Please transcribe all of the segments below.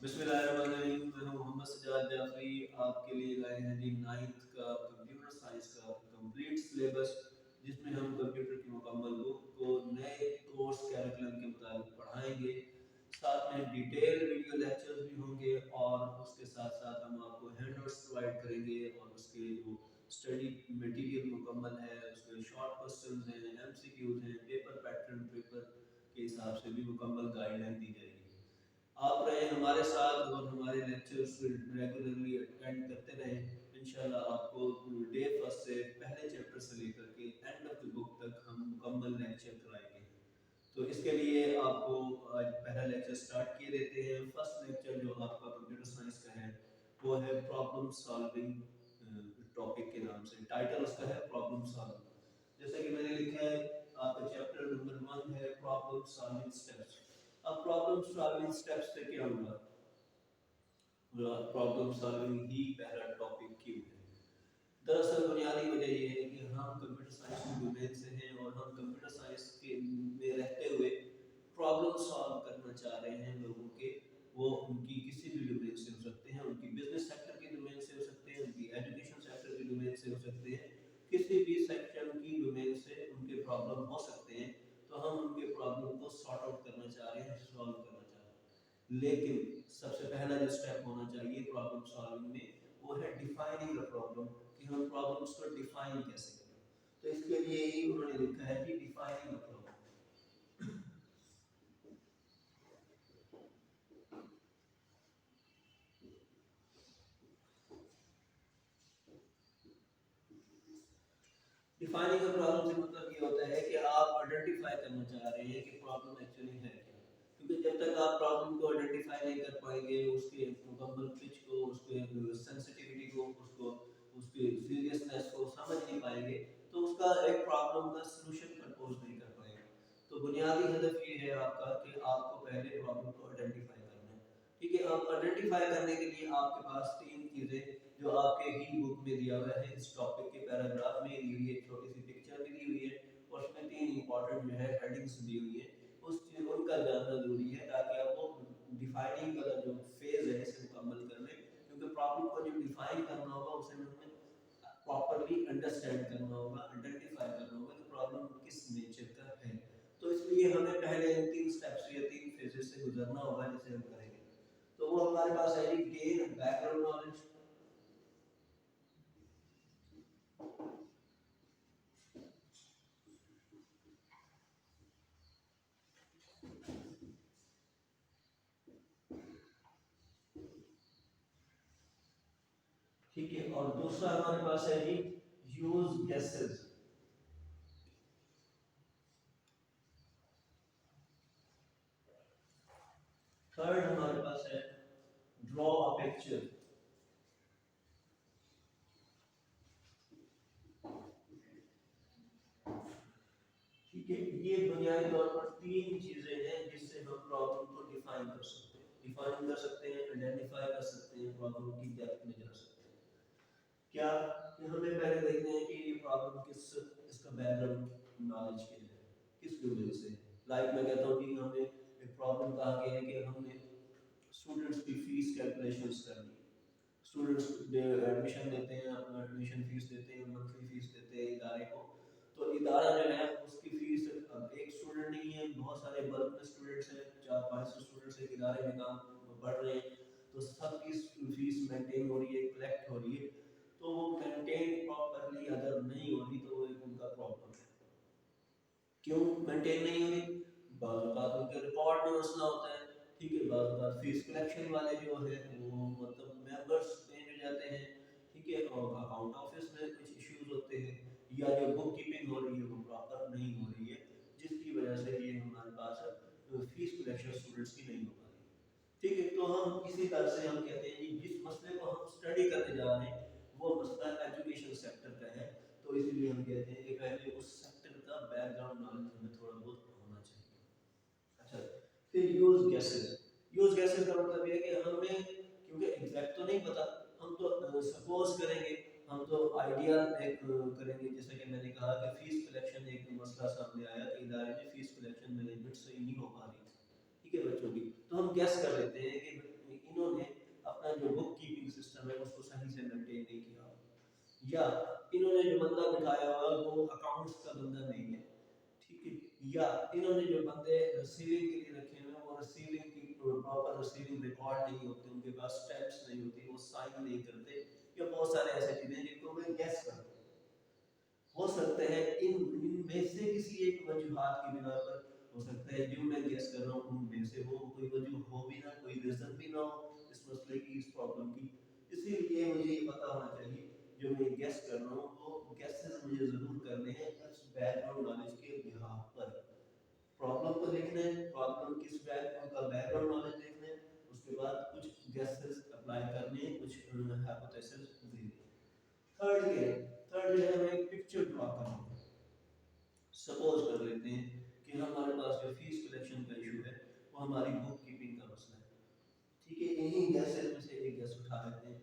بسم اللہ الرحمن الرحیم، میں ہوں محمد سجاد جعفری، آپ کے لیے لائے ہیں جی 9th کا کمپیوٹر سائنس کا کمپلیٹ سلیبس، جس میں ہم کمپیوٹر کی مکمل بک کو نئے کورس کیریکولم کے مطابق پڑھائیں گے، ساتھ میں ڈیٹیل ویڈیو لیکچرز بھی ہوں گے، اور اس کے ساتھ ساتھ ہم آپ کو ہینڈ نوٹس پرووائڈ کریں گے، اور اس کے جو اسٹڈی میٹیریل مکمل ہے، اس کے شارٹ کوسچنز ہیں، ایم سی کیوز ہیں، پیپر پیٹرن پیپر کے حساب سے بھی مکمل گائیڈ لائن دی جائے گی۔ آپ رہیں ہمارے ساتھ اور ہمارے لیکچرز ریگولرلی اٹینڈ کرتے رہیں، انشاءاللہ آپ کو ڈے فرسٹ سے پہلے چیپٹر سے لے کر کے اینڈ آف دی بک تک ہم مکمل لیکچر کرائیں گے۔ تو اس کے لیے آپ کو آج پہلا لیکچر سٹارٹ کیے دیتے ہیں۔ فرسٹ لیکچر جو آپ کا کمپیوٹر سائنس کا ہے وہ ہے پرابلم سالونگ، ٹاپک کے نام سے ٹائٹل اس کا ہے پرابلم سالونگ۔ جیسا کہ میں نے لکھا ہے، آپ کا چیپٹر نمبر 1 ہے پرابلم سالونگ سٹیپس۔ اب پرابلم سالونگ سٹیپس سے کیا ہوگا؟ پرابلم سالونگ ہی پہلا ٹاپک کیوں ہے؟ دراصل بنیادی وجہ یہ ہے کہ ہم کمپیوٹر سائنس کی ڈومین سے ہیں، اور ہم کمپیوٹر سائنس کے میں رہتے ہوئے پرابلم سالو کرنا چاہ رہے ہیں لوگوں کے۔ وہ ان کی کسی بھی ڈومین سے ہو سکتے ہیں، ان کی بزنس سیکٹر کی ڈومین سے ہو سکتے ہیں، ان کی ایجوکیشن سیکٹر کی ڈومین سے ہو سکتے ہیں، کسی بھی سیکشن کی ڈومین سے ان کے پرابلم ہو سکتے ہیں۔ تو ہم ان کے پرابلم کو سارٹ آؤٹ کرنا چاہ رہے ہیں، سالو کرنا چاہ رہے ہیں۔ لیکن سب سے پہلا جو اسٹیپ ہونا چاہیے پرابلم سالونگ میں، وہ ہے ڈیفائننگ دا پرابلم، کہ ہم پرابلمس کو ڈیفائن کیسے کریں۔ تو اس کے لیے ہی انہوں نے لکھا ہے کہ defining the problem. Defining the problem سے مطلب یہ ہوتا ہے کہ آپ آئیڈینٹیفائی کرنا چاہ رہے ہیں کہ پرابلم ایکچولی ہے کیا۔ کیونکہ جب تک آپ پرابلم کو آئیڈینٹیفائی نہیں کر پائیں گے، اس کے مکمل پچ کو، اس کے سینسٹیوٹی کو، اس کے سیریسنس کو سمجھ نہیں پائیں گے، تو اس کا ایک پرابلم کا سلوشن پرپوز نہیں کر پائیں گے۔ تو بنیادی ہدف یہ ہے آپ کا کہ آپ کو پہلے پرابلم کو آئیڈینٹیفائی کرنا ہے۔ ٹھیک ہے، اب آئیڈینٹیفائی کرنے کے لیے آپ کے پاس 3 چیزیں جو آپ کے ہی بک میں دیا ہوا ہے، اس ٹاپک کے پیراگراف میں دی ہوئی ہے، چھوٹی سی پکچر بھی دی ہوئی ہے، اور اس میں 3 امپورٹنٹ جو ہے ہیڈنگز دی ہوئی ہے، ان کا جاننا ضروری ہے تاکہ آپ کو ڈیفائننگ کا جو فیز ہے اسے مکمل کر لیں۔ کیونکہ پرابلم کو جو ڈیفائن کرنا ہوگا اسے ہمیں پراپرلی انڈرسٹینڈ کرنا ہوگا، آئیڈینٹیفائی کرنا ہوگا کہ پرابلم کس نیچر کا ہے۔ تو اس لیے ہمیں پہلے ان 3 سٹیپس یا 3 فیزز سے گزرنا ہوگا جسے ہم کریں گے۔ تو وہ ہمارے پاس ہے گین بیک گراؤنڈ نالج، ٹھیک ہے، اور دوسرا ہمارے پاس ہے جی یوز گیسز۔ تھرڈ ہمارے پاس ہے ڈرا ا پکچر۔ ٹھیک ہے، یہ بنیادی طور پر 3 چیزیں ہیں جس سے ہم پرابلم کو ڈیفائن کر سکتے ہیں، آئیڈینٹیفائی کر سکتے ہیں، پرابلم کی ڈیپتھ میں جا سکتے ہیں۔ کیا کہ ہمیں پہلے دیکھنا ہے کہ یہ پرابلم اس کا بیک گراؤنڈ نالج کیا ہے، کس ڈومین سے۔ لائک میں کہتا ہوں کہ ہمیں ایک پرابلم کہا گیا ہے کہ ہم نے اسٹوڈنٹس کی فیس کیلکولیشنز کرنی ہے۔ اسٹوڈنٹس ایڈمیشن دیتے ہیں، اپنا ایڈمیشن فیس دیتے ہیں، منتھلی فیس دیتے ہیں ادارے کو۔ تو ادارہ جو ہے اس کی فیس اب ایک اسٹوڈنٹ نہیں ہے، بہت سارے بلک میں اسٹوڈنٹس ہیں، 400-500 اسٹوڈنٹس ایک ادارے میں کام پڑھ رہے ہیں، تو سب کی فیس مینٹین ہو رہی ہے، کلیکٹ ہو رہی ہے۔ تو وہ مینٹین پراپرلی اگر نہیں ہو رہی تو وہ ایک ان کا پرابلم ہے۔ کیوں مینٹین نہیں ہو رہی؟ بعض اوقات ان کے رپورٹ میں مسئلہ ہوتا ہے، ٹھیک ہے، بعض اوقات فیس کلیکشن والے جو ہے وہ مطلب ممبرس چینج ہو جاتے ہیں، ٹھیک ہے، اور اکاؤنٹ آفس میں کچھ ایشوز ہوتے ہیں، یا جو بک کیپنگ ہو رہی ہے وہ پراپر نہیں ہو رہی ہے، جس کی وجہ سے یہ ہمارے پاس فیس کلیکشن اسٹوڈنٹس کی نہیں ہو پا رہی۔ ٹھیک ہے، تو ہم اسی طرح سے ہم کہتے ہیں کہ جس مسئلے کو ہم اسٹڈی کرنے جا رہے ہیں وہ مسئلہ ایجوکیشن سیکٹر کا ہے، تو اس لیے ہم کہتے ہیں کہ پہلے اس سیکٹر کا بیک گراؤنڈ نالج ہمیں تھوڑا بہت ہونا چاہیے۔ اچھا، پھر یوز گیسز۔ یوز گیسز کا مطلب یہ ہے کہ ہمیں کیونکہ ایگزیکٹ تو نہیں پتا، ہم تو سپوز کریں گے، ہم تو آئیڈیا کریں گے، جیسا کہ میں نے کہا کہ فیس کلیکشن ایک مسئلہ سامنے آیا کہ ادارے میں فیس کلیکشن مینجمنٹ صحیح نہیں ہو پا رہی، ٹھیک ہے، بچوں کی، تو ہم گیس کر لیتے ہیں کہ उसको सही से मेंटेन नहीं किया, या इन्होंने जो बंदा बिठाया हुआ वो अकाउंट्स का बंदा नहीं है, ठीक है, या इन्होंने जो बंदे रिसीविंग के लिए रखे हुए हैं वो रिसीविंग की प्रॉपर रिसीविंग रिकॉर्ड नहीं होते, उनके पास स्टैम्प्स नहीं होती, वो साइन नहीं करते, या बहुत सारे ऐसे चीजें जिनको मैं गैस करता हूं। हो सकता है इनमें से किसी एक वजूहात की बिना पर, हो सकता है जो मैं गेस कर रहा हूँ उनमें से वो कोई वजह हो भी ना, कोई रीजन भी ना हो इस मसले की, इस प्रॉब्लम की। इसीलिए मुझे ये पता होना चाहिए जो मैं गेस कर रहा हूँ वो गेसेस मुझे जरूर करने हैं इस बैकग्राउंड नॉलेज के बिहाफ पर। प्रॉब्लम को देखना है, प्रॉब्लम किस बैकग्राउंड का बैकग्राउंड नॉलेज देखना है, उसके बाद कुछ गेसेस अप्लाई करने हैं, कुछ हाइपोथेसिस देने हैं। थर्ड क्या है, थर्ड जो है हमें एक पिक्चर ड्रॉ करना है। सपोज कर लेते हैं कि हमारे पास जो फीस कलेक्शन का इशू है वो हमारी बुक कीपिंग का मसला है, ठीक है, इन्हीं गैसेस में से एक गैस उठा लेते हैं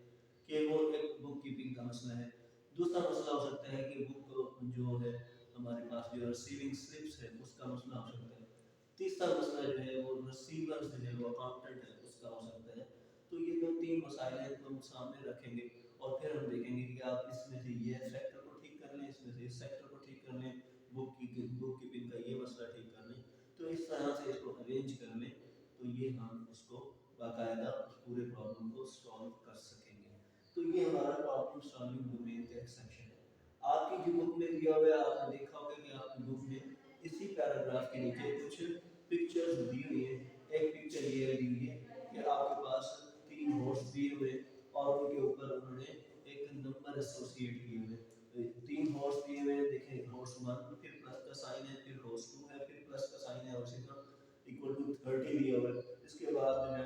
कि वो एक बुक कीपिंग का मसला है। दूसरा मसला हो सकता है कि बुक जो है हमारे पास जो रिसीविंग स्लिप्स है उसका मसला हो सकता है। तीसरा मसला जो है वो रिसीवर जो है वो अकाउंटेंट है उसका हो सकता है। तो ये जो तीन मसाइल हैं तो हम सामने रखेंगे और फिर हम देखेंगे कि आप इसमें से ये सेक्टर को ठीक कर लें, इसमें से इस सेक्टर को ठीक कर लें, बुक कीपिंग का ये मसला ठीक कर लें, तो इस तरह से इसको अरेंज कर लें तो ये हम इसको बाकायदा उस पूरे प्रॉब्लम को सॉल्व कर सकेंगे। तो ये हमारा प्रॉब्लम सॉल्विंग डोमेन का एक सेक्शन है। आपकी जो बुक में दिया हुआ है आपने देखा होगा कि आपकी बुक में इसी पैराग्राफ के नीचे कुछ पिक्चर्स दी हुई है। एक पिक्चर ये दी हुई है कि आपके पास तीन हॉर्स दिए हुए और उनके ऊपर उन्होंने एक नंबर एसोसिएट किए हुए, तीन हॉर्स दिए हुए हैं, देखें हॉर्स 1 फिर प्लस का साइन है, फिर हॉर्स 2 है, फिर प्लस का साइन है और इसी तरह इक्वल टू 30 दिया हुआ है। इसके बाद जो है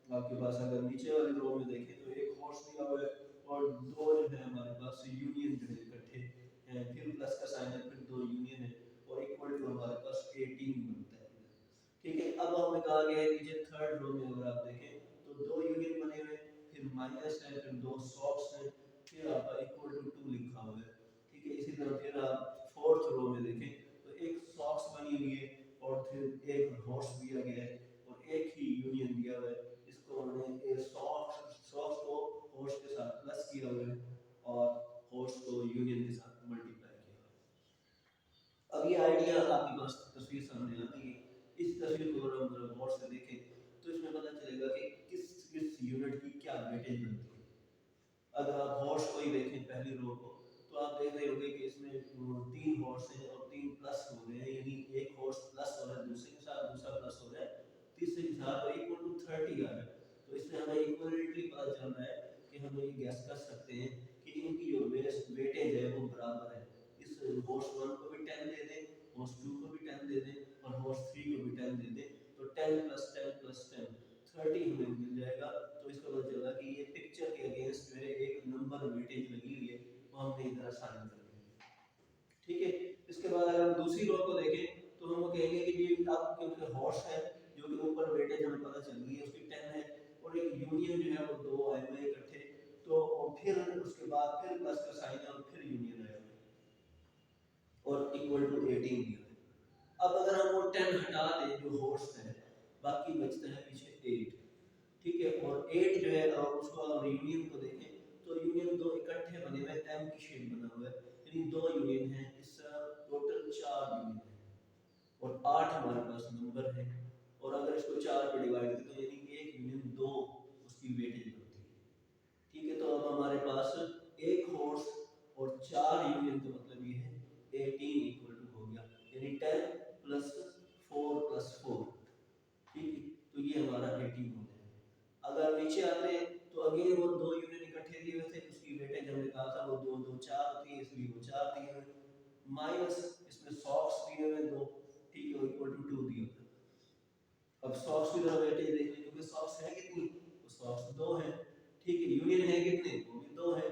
आपके पास अगर नीचे वाली रो में देखें तो एक हॉर्स दिया हुआ है और दो जो है हमारे पास यूनियन जो है इकट्ठे हैं, फिर प्लस का साइन है, फिर दो यूनियन है और इक्वल टू हमारे पास 18 बनता है, ठीक है। अब हमें कहा गया है नीचे थर्ड रो में अगर आप देखें तो दो यूनियन बने हुए, फिर माइनस है, फिर दो सॉक्स है, फिर आपका इक्वल टू 2 लिखा हुआ है, ठीक है। इसी तरह फिर आप फोर्थ रो में देखें तो एक सॉक्स बनी हुई है और फिर एक हॉर्स दिया गया है और एक ही यूनियन दिया हुआ है, इसको हमने सॉक्स सॉक्स को हॉर्स के साथ प्लस किया हुआ है और हॉर्स को यूनियन के साथ मल्टीप्लाई किया हुआ है। अब ये आइडिया आपके पास तस्वीर सामने आ गई है। इस तस्वीर को अगर हम गौर से देखें तो इसमें पता चलेगा कि किस किस यूनिट की क्या वेटेज बनती है। अगर आप हॉर्स को ही देखें पहली रो को तो आप देख रहे होंगे कि इसमें तीन हॉर्स हैं और तीन प्लस हो रहे हैं, यानी एक हॉर्स प्लस हो रहा है दूसरे के साथ, दूसरा प्लस हो रहा है तीसरे के साथ, तो इक्वल टू 30 आ रहा है। तो इससे हमें इक्वलिटी पता चल रहा है कि हम ये गैस कर सकते हैं कि इनकी जो वेटेज है वो बराबर है। इस हॉर्स 1 को भी 10 दे दें, हॉर्स 2 को भी 10 दे दें और हॉर्स 3 को भी 10 दे दें तो 10 प्लस 10 प्लस 10 30 हमें मिल जाएगा। तो इसका पता चला कि ये पिक्चर के अगेंस्ट जो है एक नंबर वेटेज लगी हुई है वो हमने इधर असाइन कर दी, ठीक है। इसके बाद अगर हम दूसरी रो को देखें तो हम कहेंगे कि ये अब क्योंकि हॉर्स है जो कि ऊपर वेटेज हमें पता चल गई है उसकी 10 है और एक यूनियन जो है वो दो आए हुए इकट्ठे, तो और फिर उसके बाद फिर प्लस का साइन है और फिर यूनियन आया और इक्वल टू 18 दिया है। अब अगर हम वो 10 हटा दें जो हॉर्स है बाकी बचता है पीछे 8, ठीक है। और 8 जो है और उसको अगर यूनियन को देखें तो यूनियन दो इकट्ठे बने हुए एम की शेप बना हुआ है, यानी दो यूनियन है, इस टोटल 4 यूनियन है और 8 हमारे पास नंबर है और अगर इसको 4 पे डिवाइड करें तो यानी एक यूनियन दो उसकी वेटेज बनती है, ठीक है। तो अब हमारे पास एक हॉर्स और 4 यूनियन का मतलब ये है 18 इक्वल टू हो गया, यानी 10 प्लस 4 प्लस 4, ठीक है। तो ये हमारा 18 हो गया। अगर नीचे आते हैं तो अगेन वो दो यूनियन इकट्ठे दिए हुए थे, उसकी वेटेज हमने कहा था वो 2 2 4 होती है इसलिए वो 4 दिए हुए, माइनस इसमें सॉक्स दिए हुए दो, ठीक है, इक्वल टू 2 दिए हुए। अब सॉक्स की तरफ वेटेज देख लें क्योंकि सॉक्स है कितनी, तो सॉक्स 2 है, ठीक है। यूनियन है कितने, वो भी 2 है।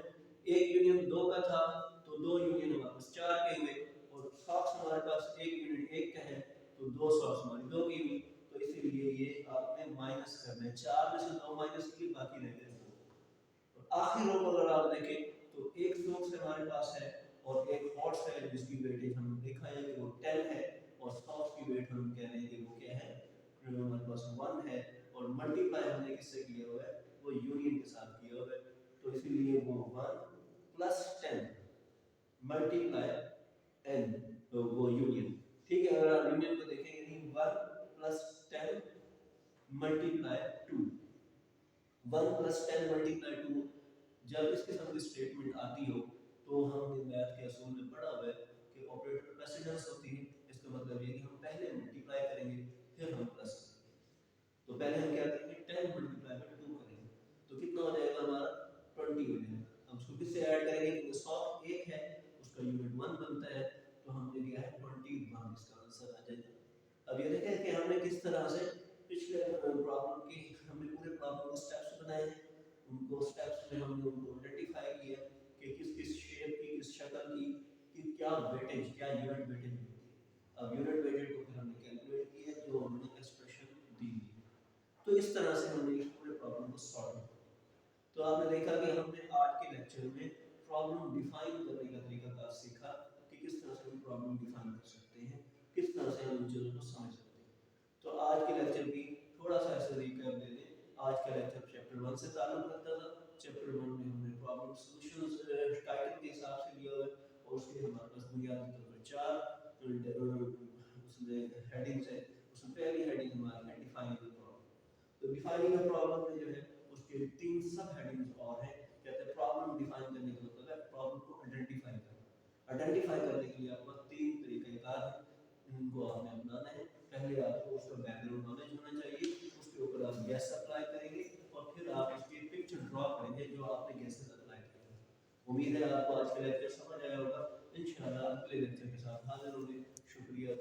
एक यूनियन 2 का था तो दो यूनियन हमारे पास 4 के हुए और सॉक्स हमारे पास एक यूनियन 1 का है तो दो सॉक्स हमारी 2 की हुई, तो इसीलिए ये आपने माइनस करना है, 4 में से 2 माइनस किए बाकी रह गए 2। और आखिरी रो को अगर आप देखें तो एक सॉक्स हमारे पास है और एक हॉर्स है जिसकी वेटेज हम देखा है कि वो 10 है और सॉक्स की वेट हम कह रहे हैं कि वो क्या है, हमारे पास 1 है और मल्टीप्लाई हमने किससे किया हुआ है, वो यूनियन के साथ किया हुआ है। तो तो इसीलिए वो 1 प्लस 10 मल्टीप्लाई n, तो वो यूनियन, ठीक है। अगर आप यूनियन को देखेंगे नहीं, 1 प्लस 10 मल्टीप्लाई 2, 1 प्लस 10 मल्टीप्लाई 2, जब इस किस्म की स्टेटमेंट आती हो तो हमने मैथ के असूल में पढ़ा हुआ है कि ऑपरेटर प्रेसिडेंस होती है। इसका मतलब ये कि हम पहले मल्टीप्लाई करेंगे फिर हम प्लस करेंगे। तो पहले हम क्या करेंगे, 10 मल्टीप्लाई बाय 2 करेंगे, तो कितना हो जाएगा हमारा 20 हो जाएगा। हम उसको किससे ऐड करेंगे, क्योंकि 100 एक है, उसका यूनिट 1 बनता है, तो हमने लिया है 21, इसका आंसर आ जाएगा। अब ये देखें कि हमने किस तरह से पिछले प्रॉब्लम की हमने पूरे प्रॉब्लम के स्टेप्स बनाए, उनको स्टेप्स में हमने उनको आइडेंटिफाई किया कि किस किस शेप की, किस शक्ल की, कि क्या वेटेज, क्या यूनिट वेटेज होती है। अब यूनिट वेटेज को फिर हमने कैलकुलेट किया, जो हमने एक्सप्रेशन दी है। तो इस तरह से हमने इस पूरे प्रॉब्लम को सॉल्व किया। तो आपने देखा कि हमने आज के लेक्चर में प्रॉब्लम डिफाइन करने का तरीका सीखा कि किस तरह से हम प्रॉब्लम डिफाइन कर सकते हैं, किस तरह से हम इन चीज़ों को समझ सकते हैं। तो आज के लेक्चर की थोड़ा सा ऐसे रिकैप दे दें। आज का लेक्चर चैप्टर 1 से ताल्लुक़ रखता था। चैप्टर 1 में हमने प्रॉब्लम सॉल्यूशंस टाइटल के हिसाब से लिया हुआ है, और उसके हमारे पास बुनियादी तौर पर 4 उसमें हेडिंग्स है। उसमें पहली हेडिंग हमारी है डिफाइनिंग द प्रॉब्लम। तो डिफाइनिंग द प्रॉब्लम में जो है उसके 3 सब हेडिंग्स और हैं। कहते हैं प्रॉब्लम डिफाइन करने का मतलब है प्रॉब्लम को आइडेंटिफाई करना। आइडेंटिफाई करने के लिए आपको 3 तरीक़ेकार हैं, इनको आपने अपनाना है। पहले आपको उसका बैकग्राउंड नॉलेज होना चाहिए, उसके ऊपर आप गैस अप्लाई करेंगे और फिर आप उसकी पिक्चर ड्रॉ करेंगे जो आपने गैसेस अप्लाई किए हैं। उम्मीद है आपको आज का लेक्चर समझ आया होगा। इंशाल्लाह अगले लेक्चर के साथ हाजिर होंगे। शुक्रिया।